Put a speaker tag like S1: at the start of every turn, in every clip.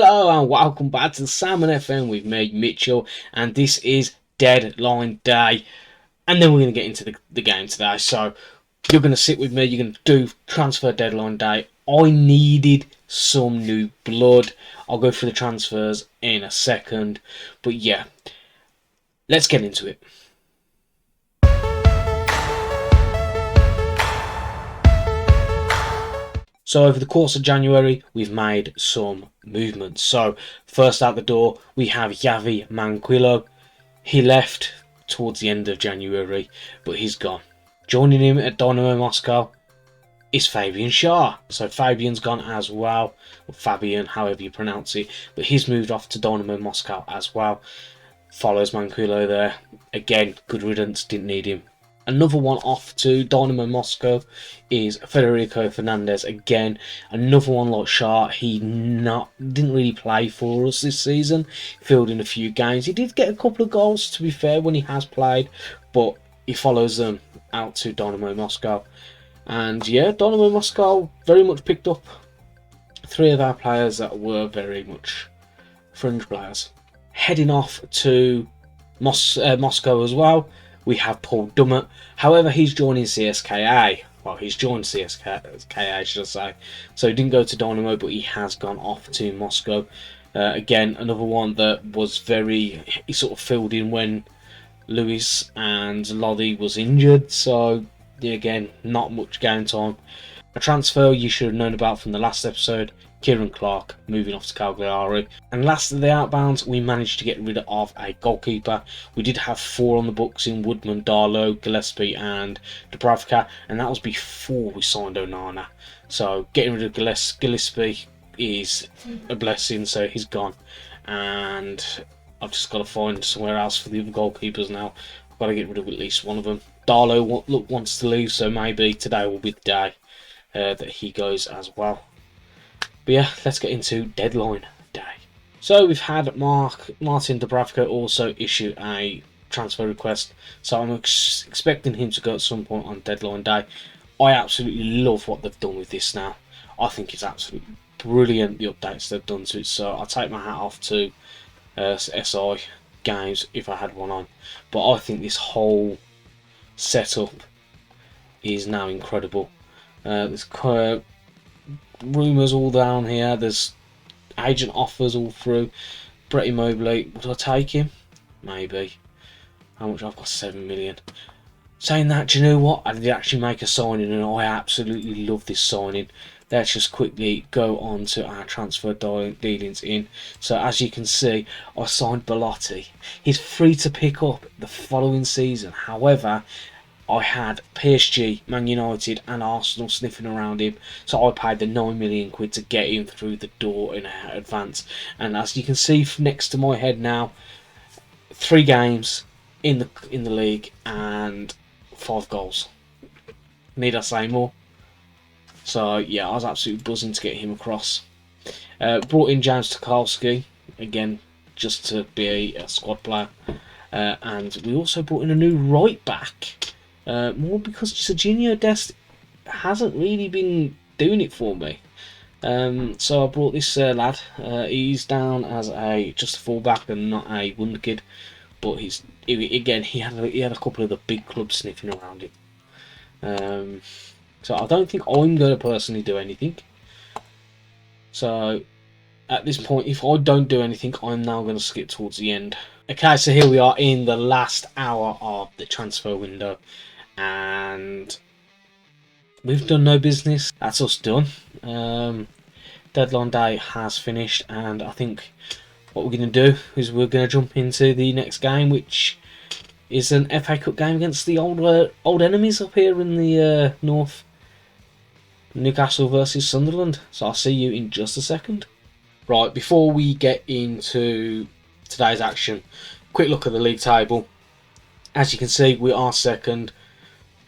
S1: Hello and welcome back to the Salmon FM with me, Mitchell, and this is Deadline Day. And then we're going to get into the game today. So you're going to sit with me, you're going to do transfer deadline day. I needed some new blood. I'll go through the transfers in a second. But yeah, let's get into it. So over the course of January, we've made some movements. So first out the door, we have Javi Manquillo. He left towards the end of January, but he's gone. Joining him at Dynamo Moscow is Fabian Schär. So Fabian's gone as well, or Fabian, however you pronounce it, but he's moved off to Dynamo Moscow as well. Follows Manquillo there. Again, good riddance, didn't need him. Another one off to Dynamo Moscow is Federico Fernandez. Again, another one like Schär. He didn't really play for us this season. Filled in a few games. He did get a couple of goals, to be fair, when he has played. But he follows them out to Dynamo Moscow. And yeah, Dynamo Moscow very much picked up three of our players that were very much fringe players. Heading off to Moscow as well, we have Paul Dummett. However, he's joining CSKA. Well, he's joined CSKA, should I say. So he didn't go to Dynamo, but he has gone off to Moscow. Again, another one that was he sort of filled in when Lewis and Lodi was injured. So, yeah, again, not much game time. A transfer you should have known about from the last episode. Kieran Clark moving off to Cagliari. And last of the outbounds, we managed to get rid of a goalkeeper. We did have 4 on the books in Woodman, Darlow, Gillespie and Dubravka, and that was before we signed Onana. So getting rid of Gillespie is a blessing, so he's gone. And I've just got to find somewhere else for the other goalkeepers now. I've got to get rid of at least one of them. Darlow wants to leave, so maybe today will be the day that he goes as well. But yeah, let's get into deadline day. So we've had Martin Dubravka also issue a transfer request. So I'm expecting him to go at some point on deadline day. I absolutely love what they've done with this now. I think it's absolutely brilliant, the updates they've done to it. So I'll take my hat off to SI Games if I had one on. But I think this whole setup is now incredible. There's rumours all down here. There's agent offers all through. Brett Immobile, would I take him? Maybe. How much? I've got 7 million. Saying that, do you know what? I did actually make a signing and I absolutely love this signing. Let's just quickly go on to our transfer dealings in. So as you can see, I signed Belotti. He's free to pick up the following season. However, I had PSG, Man United and Arsenal sniffing around him, so I paid the 9 million quid to get him through the door in advance. And as you can see next to my head now, 3 games in the league and 5 goals. Need I say more? So yeah, I was absolutely buzzing to get him across. Brought in James Tarkowski, again, just to be a squad player. And we also brought in a new right back. More because Serginho Dest hasn't really been doing it for me. So I brought this lad. He's down as just a fullback and not a wonder kid, but he had a couple of the big clubs sniffing around him. So I don't think I'm going to personally do anything. So at this point, if I don't do anything, I'm now going to skip towards the end. Okay, so here we are in the last hour of the transfer window. And we've done no business. That's us done. Deadline day has finished, and I think what we're going to do is we're going to jump into the next game, which is an FA Cup game against the old enemies up here in the north. Newcastle versus Sunderland. So I'll see you in just a second. Right, before we get into today's action, quick look at the league table. As you can see, we are second.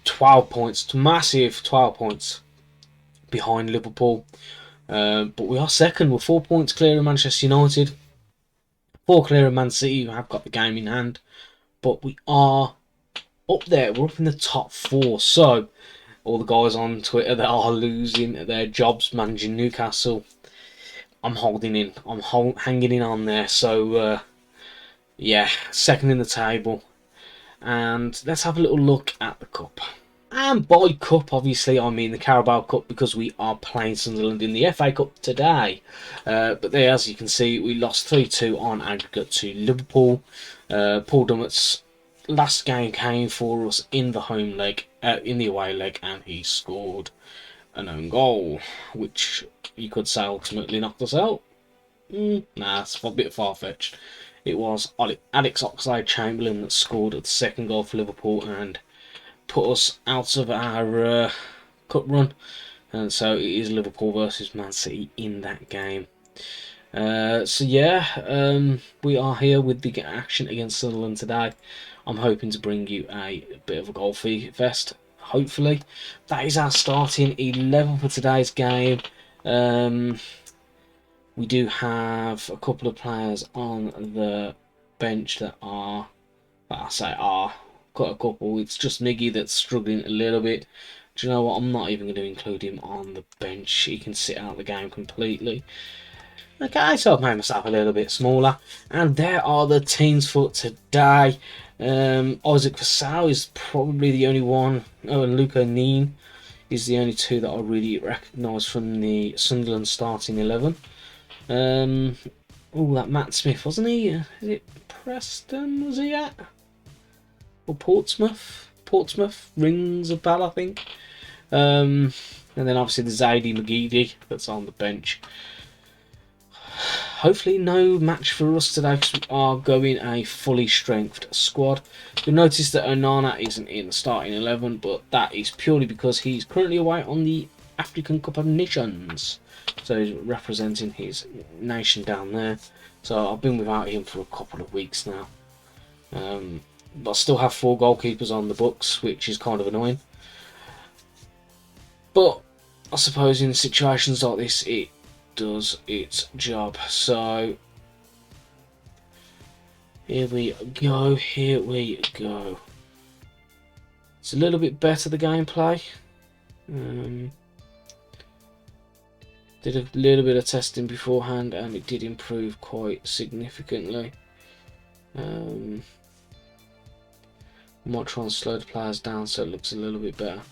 S1: 12 points, massive 12 points behind Liverpool, but we are second. We're 4 points clear of Manchester United, 4 clear of Man City, who have got the game in hand, but we are up there. We're up in the top 4. So all the guys on Twitter that are losing their jobs managing Newcastle, I'm holding in. I'm hanging in on there. So yeah, second in the table. And let's have a little look at the cup. And by cup, obviously, I mean the Carabao Cup, because we are playing Sunderland in the FA Cup today. But there, as you can see, we lost 3-2 on aggregate to Liverpool. Paul Dummett's last game came for us in the home leg, in the away leg, and he scored an own goal, which you could say ultimately knocked us out. Nah, it's a bit far-fetched. It was Alex Oxlade-Chamberlain that scored the second goal for Liverpool and put us out of our cup run. And so it is Liverpool versus Man City in that game. So yeah, we are here with the action against Sunderland today. I'm hoping to bring you a bit of a goal fest, hopefully. That is our starting 11 for today's game. We do have a couple of players on the bench that are, well, I say are, got a couple. It's just Miggy that's struggling a little bit. Do you know what? I'm not even going to include him on the bench. He can sit out the game completely. Okay, so I've made myself a little bit smaller. And there are the teams for today. Isaac Vassal is probably the only one. Oh, and Luke O'Neill is the only two that I really recognise from the Sunderland starting 11. Oh, that Matt Smith, wasn't he? Is it Preston, was he at? Or Portsmouth? Portsmouth rings a bell, I think. And then obviously the Zaidi Magidi that's on the bench. Hopefully no match for us today because we are going a fully strengthened squad. You'll notice that Onana isn't in the starting 11, but that is purely because he's currently away on the African Cup of Nations. So he's representing his nation down there. So I've been without him for a couple of weeks now. But I still have 4 goalkeepers on the books, which is kind of annoying. But I suppose in situations like this, it does its job. So here we go. Here we go. It's a little bit better, the gameplay. Did a little bit of testing beforehand and it did improve quite significantly. Might try and slow the players down so it looks a little bit better.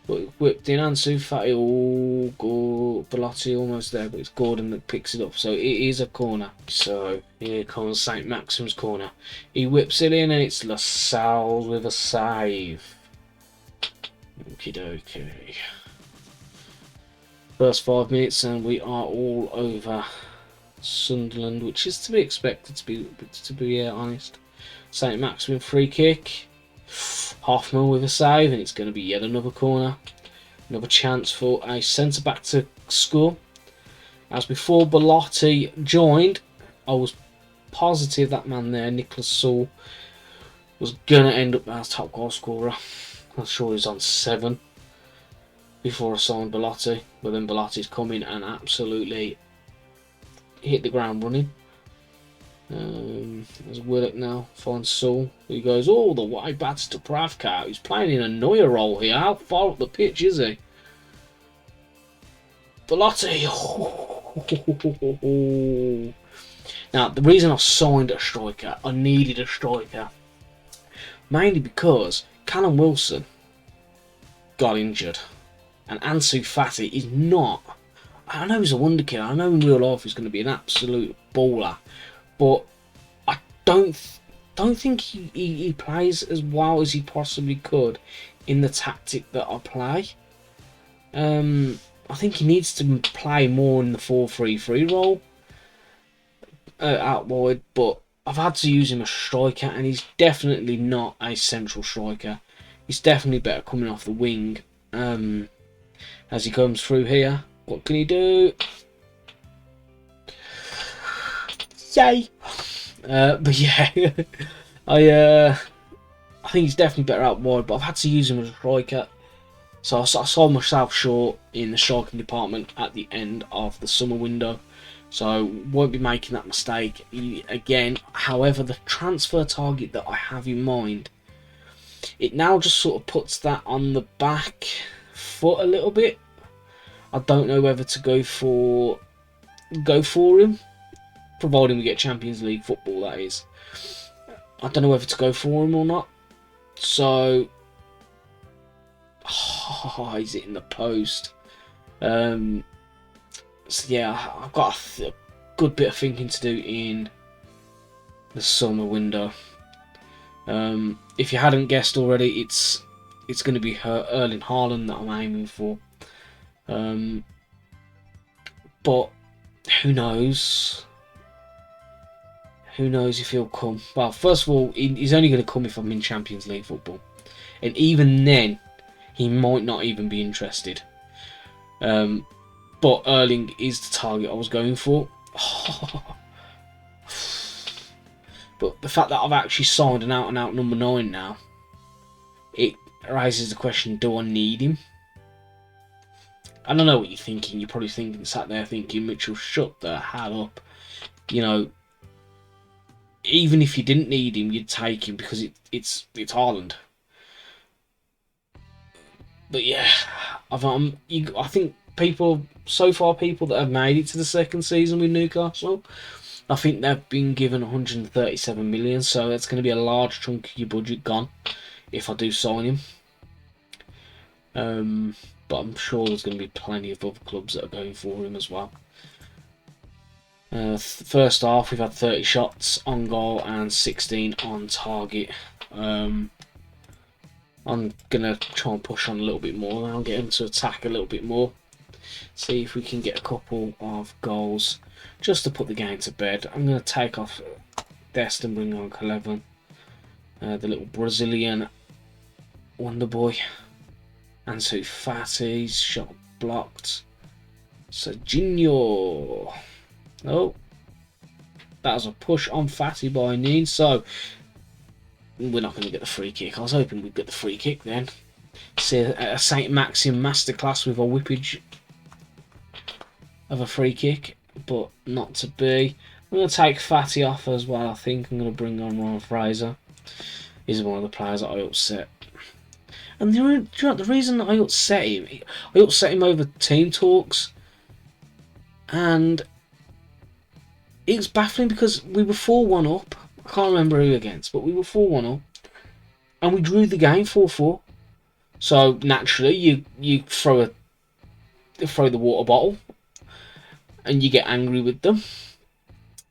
S1: But whipped in, Ansu Fati, Belotti almost there, but it's Gordon that picks it up. So it is a corner. So here comes St. Maxim's corner. He whips it in and it's LaSalle with a save. Okie dokie. First 5 minutes and we are all over Sunderland, which is to be expected, to be honest. St. Maxim free kick. Hoffman with a save, and it's going to be yet another corner. Another chance for a centre-back to score. As before Belotti joined, I was positive that man there, Nicholas Saul, was going to end up as top goal scorer. I'm sure he was on 7 before I signed Belotti. But then Belotti's come in and absolutely hit the ground running. There's Willock now, finds Saul. He goes all the way back to Pravka, who's playing in a Neuer role here. How far up the pitch is he? Belotti! Now, the reason I signed a striker, I needed a striker, mainly because Callum Wilson got injured. And Ansu Fati is not... I know he's a wonder kid. I know in real life he's going to be an absolute baller. But I don't think he plays as well as he possibly could in the tactic that I play. I think he needs to play more in the 4-3-3 role out wide. But I've had to use him as striker, and he's definitely not a central striker. He's definitely better coming off the wing. As he comes through here, what can he do? Yay! But yeah, I think he's definitely better out wide, but I've had to use him as a striker. So I sold myself short in the striking department at the end of the summer window. So won't be making that mistake again. However, the transfer target that I have in mind, it now just sort of puts that on the back foot a little bit. I don't know whether to go for go for him, providing we get Champions League football, that is. I don't know whether to go for him or not. So, he's hitting the post. So yeah, I've got a good bit of thinking to do in the summer window. If you hadn't guessed already, it's going to be Erling Haaland that I'm aiming for. But who knows? Who knows if he'll come? Well, first of all, he's only going to come if I'm in Champions League football, and even then, he might not even be interested. But Erling is the target I was going for. But the fact that I've actually signed an out-and-out number 9 now, it raises the question: do I need him? I don't know what you're thinking. You're probably sat there thinking, Mitchell, shut the hell up. You know, even if you didn't need him, you'd take him because it's Haaland. But yeah, I think people that have made it to the second season with Newcastle, I think they've been given 137 million. So that's going to be a large chunk of your budget gone if I do sign him. But I'm sure there's going to be plenty of other clubs that are going for him as well. First half, we've had 30 shots on goal and 16 on target. I'm going to try and push on a little bit more now, get him to attack a little bit more. See if we can get a couple of goals just to put the game to bed. I'm going to take off Dest and bring on Cleven, the little Brazilian wonder boy. Ansu Fati's shot blocked. Serginho. Oh, that was a push on Fati by Neen. So we're not going to get the free kick. I was hoping we'd get the free kick then. See a Saint Maxim masterclass with a whippage of a free kick, but not to be. I'm going to take Fati off as well. I think I'm going to bring on Ron Fraser. He's one of the players that I upset. And the reason that I upset him over team talks, and it's baffling because we were 4-1 up. I can't remember who against, but we were 4-1 up, and we drew the game 4-4. So naturally, you throw the water bottle, and you get angry with them,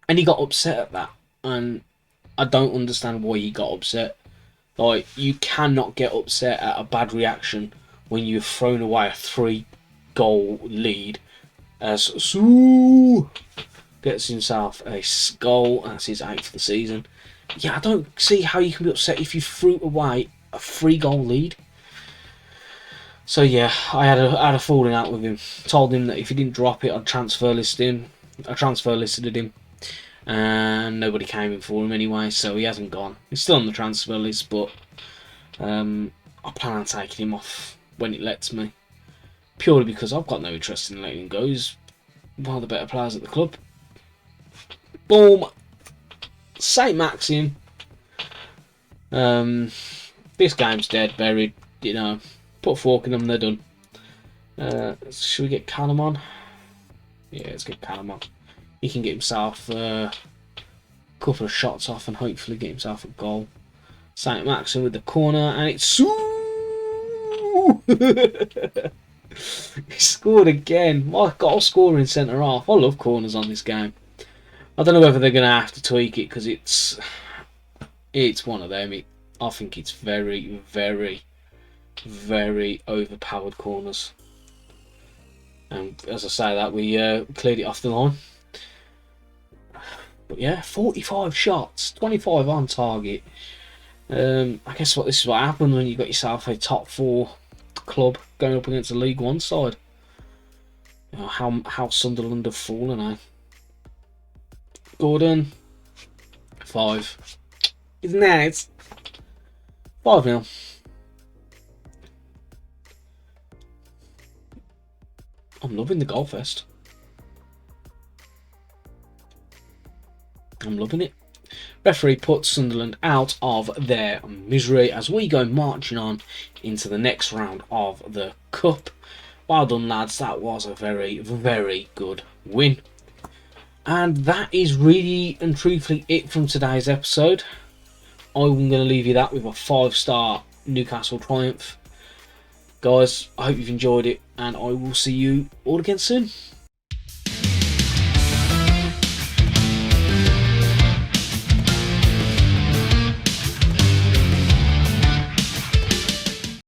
S1: and he got upset at that, and I don't understand why he got upset. Like, you cannot get upset at a bad reaction when you've thrown away a 3-goal lead. As Su gets himself a goal, that's his 8th for the season. Yeah, I don't see how you can be upset if you threw away a 3-goal lead. So yeah, I had a falling out with him. Told him that if he didn't drop it, I'd transfer listed him. And nobody came in for him anyway, so he hasn't gone. He's still on the transfer list, but I plan on taking him off when it lets me. Purely because I've got no interest in letting him go. He's one of the better players at the club. Boom! Saint Maxim. This game's dead, buried, you know. Put a fork in them, they're done. Should we get Callum on? Yeah, let's get Callum on. He can get himself a couple of shots off and hopefully get himself a goal. Saint Maxim with the corner, and it's he scored again. My goal scoring centre half. I love corners on this game. I don't know whether they're going to have to tweak it because it's one of them. I think it's very, very, very overpowered corners. And as I say that, we cleared it off the line. But yeah, 45 shots, 25 on target. I guess this is what happens when you got yourself a top 4 club going up against a League One side. You know, how Sunderland have fallen, eh? Gordon, 5. Isn't that? It's 5-0. I'm loving the goal fest. I'm loving it. Referee puts Sunderland out of their misery as we go marching on into the next round of the Cup. Well done, lads. That was a very, very good win. And that is really and truthfully it from today's episode. I'm going to leave you that with a 5-star Newcastle triumph. Guys, I hope you've enjoyed it, and I will see you all again soon.